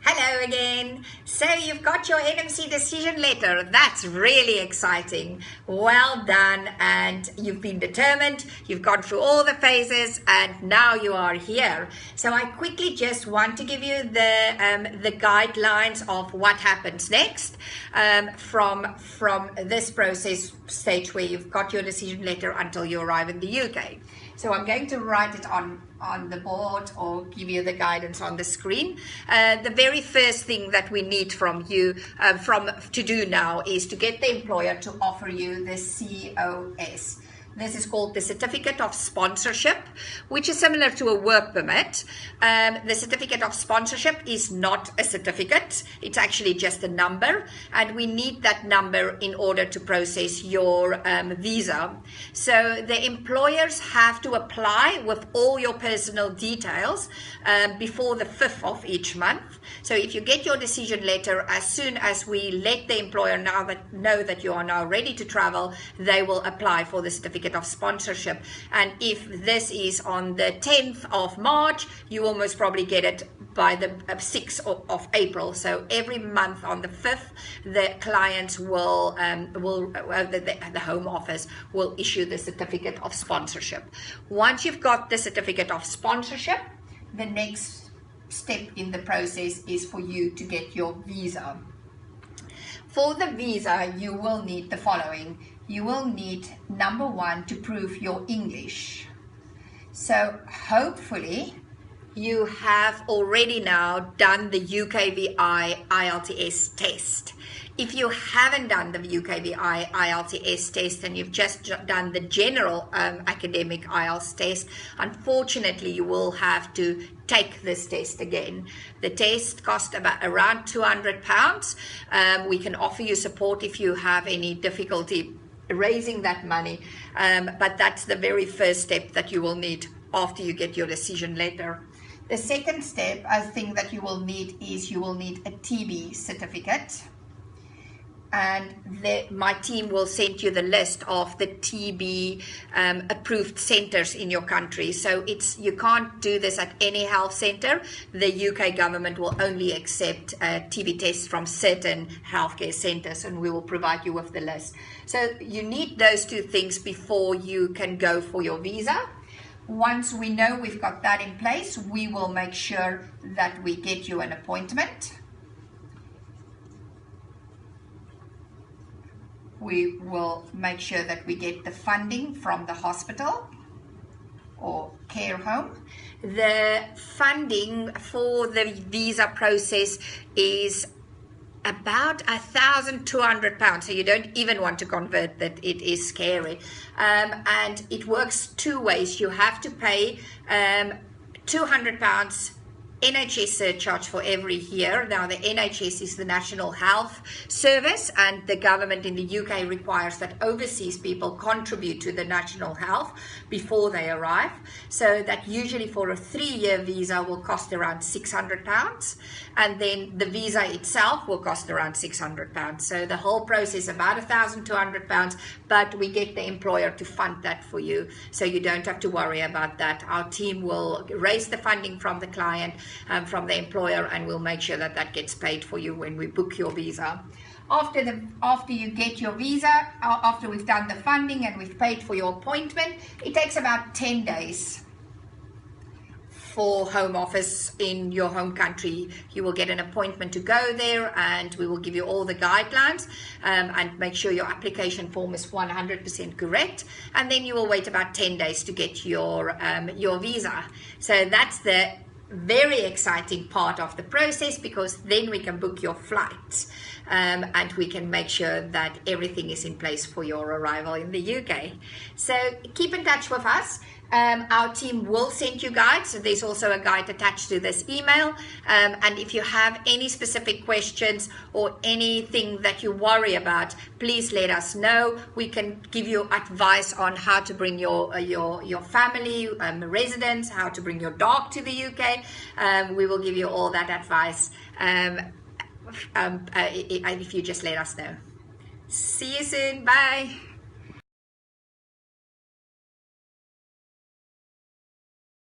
Hello again. So you've got your NMC decision letter. That's really exciting. Well done, and you've been determined. You've gone through all the phases and now you are here. So I quickly just want to give you the guidelines of what happens next from this process stage where you've got your decision letter until you arrive in the UK. So I'm going to write it on the board or give you the guidance on the screen. The very first thing that we need from you to do now is to get the employer to offer you the COS. This is called the Certificate of Sponsorship, which is similar to a work permit. The Certificate of Sponsorship is not a certificate. It's actually just a number, and we need that number in order to process your visa. So the employers have to apply with all your personal details before the 5th of each month. So if you get your decision letter, as soon as we let the employer know that you are now ready to travel, they will apply for the Certificate of Sponsorship. And if this is on the 10th of March, you will most probably get it by the 6th of April. So every month on the 5th, the clients will the Home Office will issue the Certificate of Sponsorship. Once you've got the Certificate of Sponsorship, the next step in the process is for you to get your visa. For the visa, you will need the following. You will need, number one, to prove your English. So hopefully you have already now done the UKVI IELTS test. If you haven't done the UKVI IELTS test and you've just done the general academic IELTS test, unfortunately you will have to take this test again. The test costs around £200. We can offer you support if you have any difficulty raising that money, but that's the very first step that you will need after you get your decision letter. The second step, I think, that you will need is you will need a TB certificate, and my team will send you the list of the TB approved centers in your country. So you can't do this at any health center. The UK government will only accept TB tests from certain healthcare centers, and we will provide you with the list. So you need those two things before you can go for your visa. Once we know we've got that in place, we will make sure that we get you an appointment. We will make sure that we get the funding from the hospital or care home. The funding for the visa process is about £1,200, so you don't even want to convert that. It is scary, and it works two ways. You have to pay £200 NHS surcharge for every year. Now the NHS is the National Health Service, and the government in the UK requires that overseas people contribute to the National Health before they arrive. So that usually for a 3-year visa will cost around £600, and then the visa itself will cost around £600. So the whole process about £1,200, but we get the employer to fund that for you, so you don't have to worry about that. Our team will raise the funding from the client, from the employer, and we'll make sure that that gets paid for you when we book your visa. After you get your visa, after we've done the funding and we've paid for your appointment, it takes about 10 days for Home Office in your home country. You will get an appointment to go there, and we will give you all the guidelines and make sure your application form is 100% correct, and then you will wait about 10 days to get your visa. So that's the very exciting part of the process, because then we can book your flights and we can make sure that everything is in place for your arrival in the UK. So keep in touch with us. Our team will send you guides. So there's also a guide attached to this email, and if you have any specific questions or anything that you worry about, please let us know. We can give you advice on how to bring your family, residents, how to bring your dog to the UK. We will give you all that advice if you just let us know. See you soon. Bye.